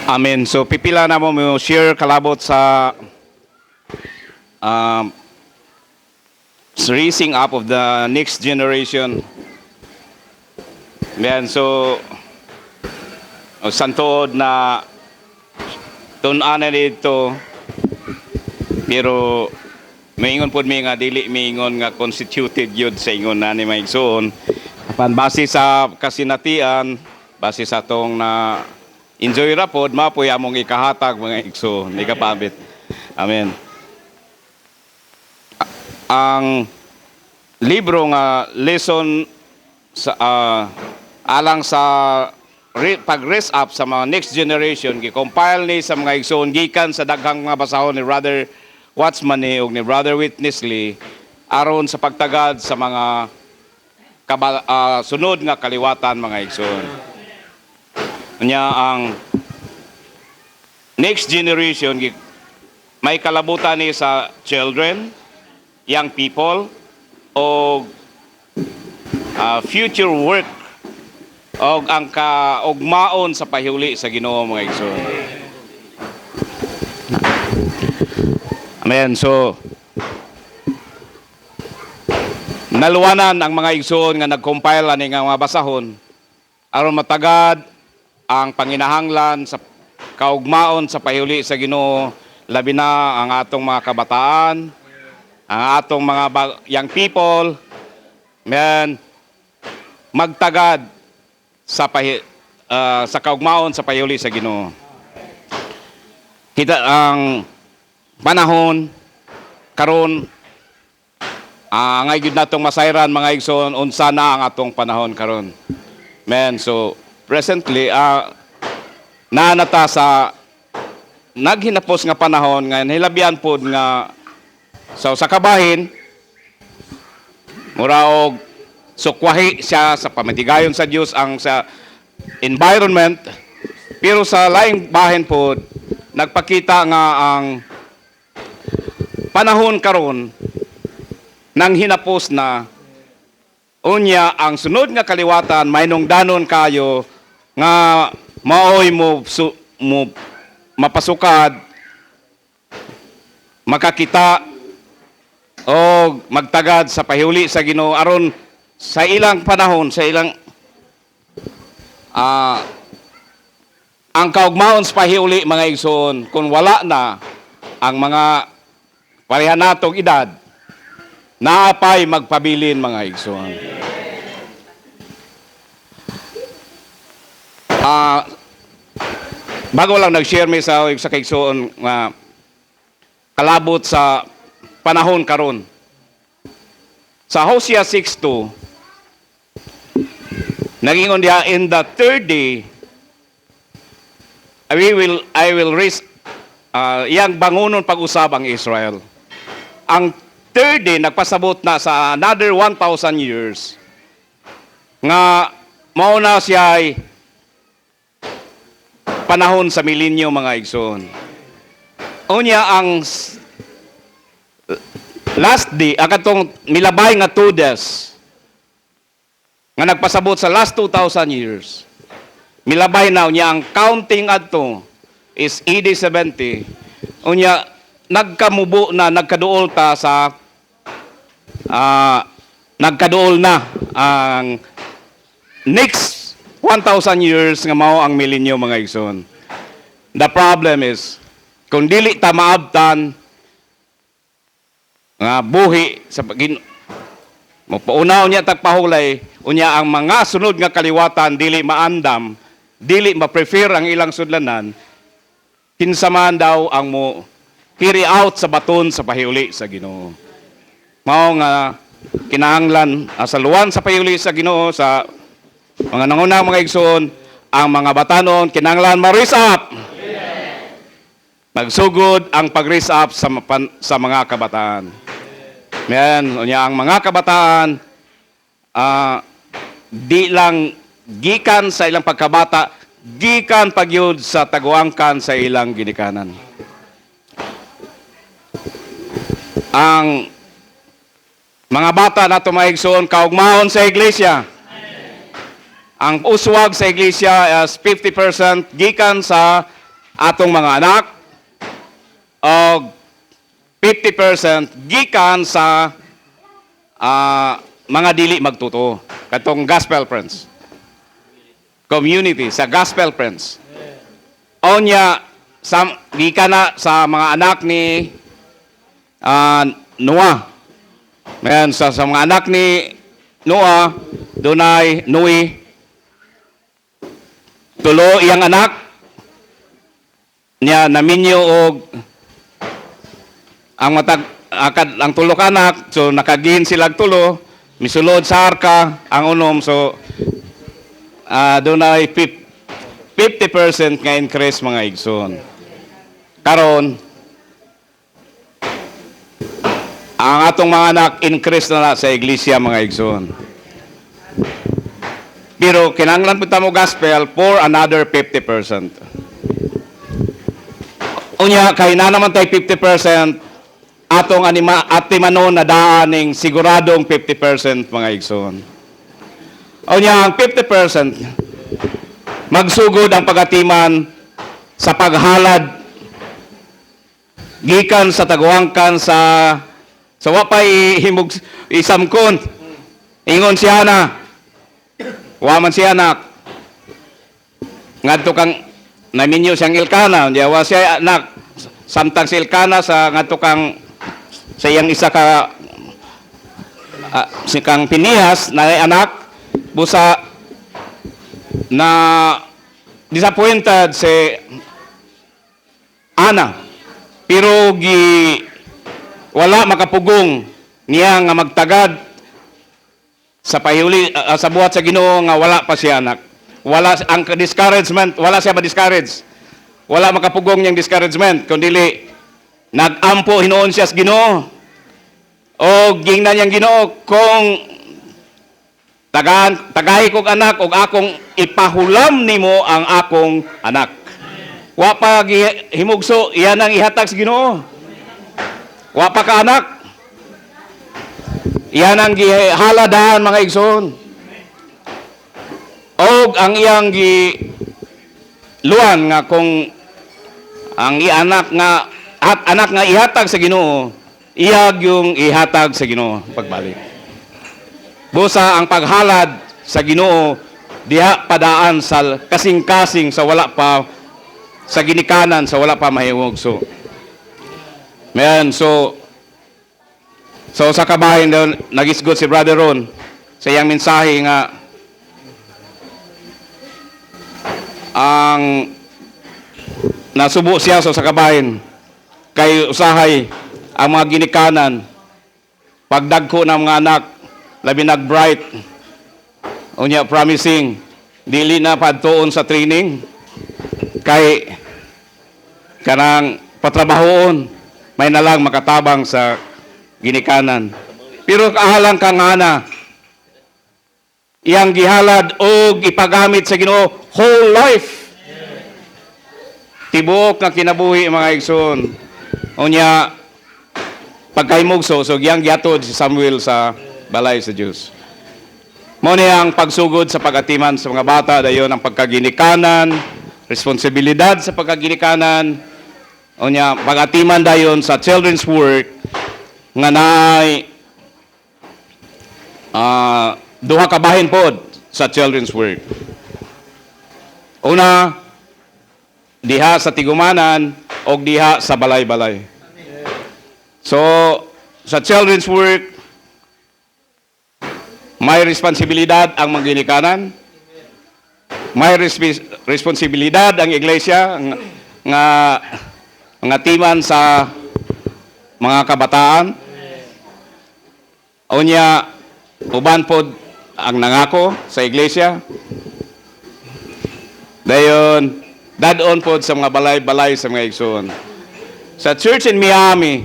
Amen. So pipila na mo share kalabot sa um, raising up of the next generation. Amen. So santuod na tun-ana dito pero maingon pod mi nga dili maingon nga constituted yun sa ingon na ni maigsoon. Apan base sa kasinatian, base sa tong na enjoy ra pod mapoy among ikahatag mga igsoon, ikapabit. Amen. Ang libro nga lesson sa alang sa pag-raise up sa mga next generation gi-compile ni sa mga igsoon gikan sa daghang mga basahon ni Brother Watchman ni ug ni Brother Witness Lee aron sa pagtagad sa mga sunod nga kaliwatan mga igsoon. Nya ang next generation may kalabutan ni sa children, young people o future work o ang kaugmaon sa pahiuli sa Ginoo mga igsoon. Amen. So naluwanan ang mga igsoon nga nag-compile ani nga mga basahon aron matagad ang panginahanglan sa kaugmaon sa pahiuli sa Ginoo, labi na ang atong mga kabataan, ang atong mga young people, magtagad sa sa kaugmaon sa pahiuli sa Ginoo. Kita ang panahon karon ngay gid natong masayran mga igsoon unsa na ang atong panahon karon. So presently nanata sa naghinapos nga panahon nga hilabihan pod nga sa kabahin mura og sukwahi siya sa pamatigayon sa Dios ang sa environment, pero sa laing bahin pod nagpakita nga ang panahon karon nang hinapos na unya ang sunod nga kaliwatan may nungdanon kayo nga maoy mo mapasukad makakita o magtagad sa pahiuli sa Ginoo aron sa ilang panahon sa ilang ang kaugmaon sa pahiuli mga igsoon kung wala na ang mga pareha natong edad naapay magpabilin mga igsoon. Bago lang nag-share mi sa kaigsoon nga kalabot sa panahon karon. Sa Hosea 6:2 nagingon diha, in the third day I will raise iyang bangunon pag-usab ang Israel. Ang third day nagpasabot na sa another 1,000 years nga mauna siya ay panahon sa milenyo mga igsoon. Unya ang last day, ang katong milabay nga 2 days nga nagpasabot sa last 2,000 years. Milabay na unya ang counting adto is AD 70. Unya nagkamubo na nagkaduol ta sa nagkaduol na ang next 1,000 years nga mao ang milenyo mga igsoon. The problem is kung dili ta maabtan nga buhi sa mapaunaw niya tagpahulay unya ang mga sunod nga kaliwatan dili maandam, dili ma-prefer ang ilang sudlanan, kinsa man daw ang mo carry out sa baton sa pahiuli sa Ginoo. Mao nga kinahanglan sa luwan sa pahiuli sa Ginoo sa mga nangunang mga igsoon, ang mga batanon kinahanglan ma-raise up. Magsugod ang pag-raise up sa mga kabataan. Unya ang mga kabataan di lang gikan sa ilang pagkabata, gikan pagyud sa taguangkan sa ilang ginikanan. Ang mga bata nato mga igsoon kaugmaon sa iglesia. Ang uswag sa iglesia is 50% gikan sa atong mga anak o 50% gikan sa mga dili magtuto. Katong gospel friends. Community, sa gospel friends. O niya, gikan na sa mga anak ni Noah. Ayan, sa mga anak ni Noah, dunay Nui, tulo iyang anak, niya naminyo og ang tulo ka anak, so nakagin silag tulo, misulod sa arka ang unom, so dunay 50% nga increase mga igsoon. Karon ang atong mga anak increase na sa iglesia mga igsoon. Pero kinahanglan punta mo gospel for another 50%. Unya kay na naman tay 50%, atong atimanon na daaning siguradong 50% mga igsoon. Unya ang 50% magsugod ang pagatiman sa paghalad gikan sa taguangkan sa wapay himog isamkon. Ingon siya na. Waman siya anak. Ngadto kang naminyo siyang Elkana. Wa siya anak. Samtang si Elkana sa ngadto kang sa iyang isa ka si kang Pinihas na anak busa na disappointed si Ana. Pero wala makapugong niya nga magtagad sa pahuli sa buhat sa Ginoo nga wala pa siya anak. Wala ang discouragement, wala siya ma-discourage. Wala makapugong niyang discouragement kundi nagampo hinuon siya sa Ginoo. O gingnan niyang Ginoo kung tagahi kog anak og akong ipahulam nimo ang akong anak. Wa pa himugso iyan ang ihatag sa Ginoo. Wa pa ka anak. Iyan ang gihaladahan mga igsoon. Og ang iyang luan nga kung ang anak nga ihatag sa Ginoo, iyag yung ihatag sa Ginoo pagbalik. Busa ang paghalad sa Ginoo diha padaan sa kasing-kasing sa wala pa sa ginikanan sa wala pa mahimugso. Ayan, so sa kabahin daw, nagisgot si Brother Ron sa iyang mensahe nga ang nasubo siya sa kabahin kay usahay ang mga ginikanan pagdagko ng mga anak labi nag-bright unya promising dili na padtuon sa training kay kanang patrabahoon may nalang makatabang sa ginikanan. Pero kaalang kang ana, iyang gihalad o ipagamit sa Ginoo whole life. Tibuok nga kinabuhi mga igsoon. Unya, pagkaimugso, so iyang giatod si Samuel sa balay sa Diyos. Mo ang pagsugod sa pagatiman sa mga bata, dayon ang pagkaginikanan, responsibilidad sa pagkaginikanan, unya pagatiman dayon sa children's work, nga naay duha ka bahin pod sa children's work. Una, diha sa tigumanan o diha sa balay-balay. So, sa children's work, may responsibilidad ang magginikanan, may responsibilidad ang iglesia nga timan sa mga kabataan. Unya, uban pod ang nangako sa iglesia. Dayon, dadon pod sa mga balay-balay sa mga igsoon. Sa church in Miami,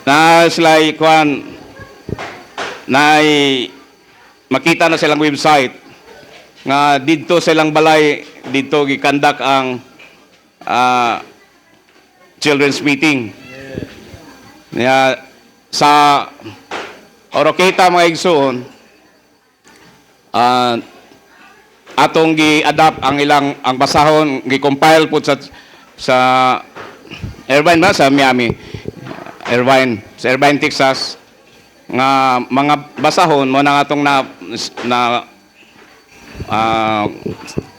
na sila makita na silang website nga dito silang balay, dito gikandak ang children's meeting. Sa Oroqueta mga igsoon, atong gi-adapt ang basahon gi-compile po sa Irvine ba sa Miami, sa Irvine, Texas, nga mga basahon mo na atong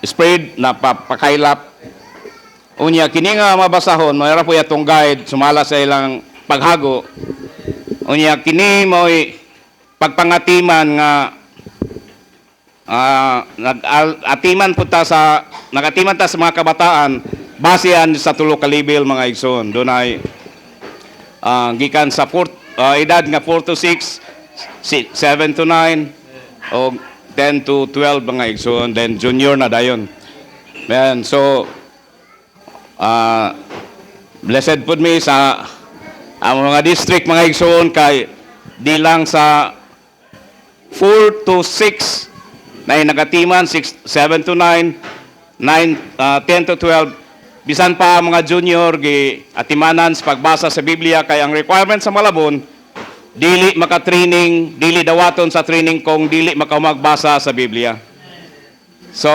spread na pakailap. Unya kini nga mabasahon mo ra po atong guide sumala sa ilang paghago. Unya kini mo'y pagpangatiman nga nagatiman ta sa mga kabataan basehan sa tulo ka level mga igsoon. Dunay gikan sa edad nga 4 to 6, 7 to 9 o 10 to 12 mga igsoon, then junior na dayon. Man, so blessed pud me sa ang mga district mga igsoon kay di lang sa 4 to 6 na nagatiman, 7 to 9, 10 to 12, bisan pa mga junior gi atimanan sa pagbasa sa Biblia kay ang requirement sa Malabon dili maka-training, dili dawaton sa training kung dili makamagbasa sa Biblia. So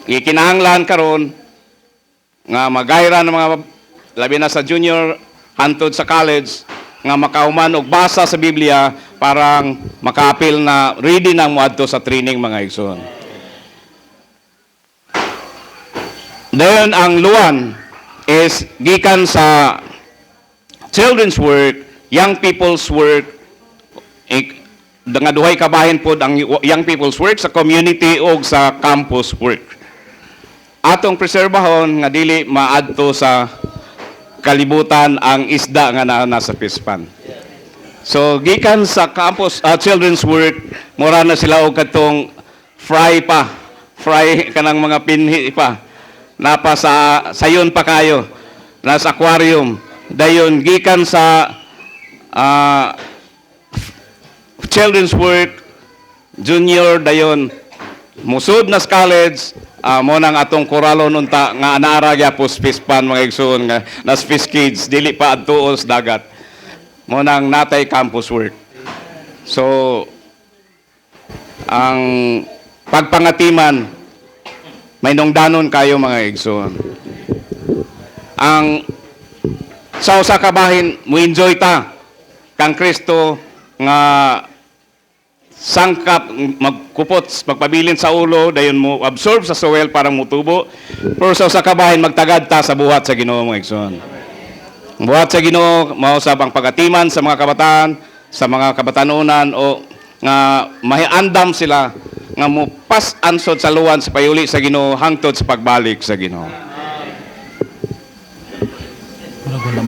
ikinahanglan karon nga magayra ng mga labi na sa junior hantod sa college nga makahuman og basa sa Biblia parang makaapil na ready na moadto sa training mga igsoon. Then ang luwan is gikan sa children's work, young people's work, nga duhay kabahin pod ang young people's work sa community o sa campus work. Atong preserbahon nga dili maadto sa kalibutan ang isda nga nasa pispan. So gikan sa campus children's work, mura na sila og katong fry kanang mga pinhi pa. Napa sa sayon pa kayo, nasa aquarium. Dayon gikan sa children's work, junior dayon musud na sa college, mo nang atong koralon unta nga anaara gyapos pispan mga igsoon nga nas fish kids dili pa adtuo sa dagat. Mo nang natay campus work. So ang pagpangatiman may nungdanon kayo mga igsoon. Ang sa usa ka bahin mo enjoy ta kang Kristo nga sangkap magkupot magpabilin sa ulo dayon mo absorb sa soil para mutubo. Pero sa usa ka bahin magtagad ta sa buhat sa Ginoo mga igsoon. Buhat sa Ginoo mao sab ang pagatiman sa mga kabataan, sa mga kabatanunan o nga mahiandam sila nga mo pas ansod sa luwan sa payuli sa Ginoo hangtod sa pagbalik sa Ginoo.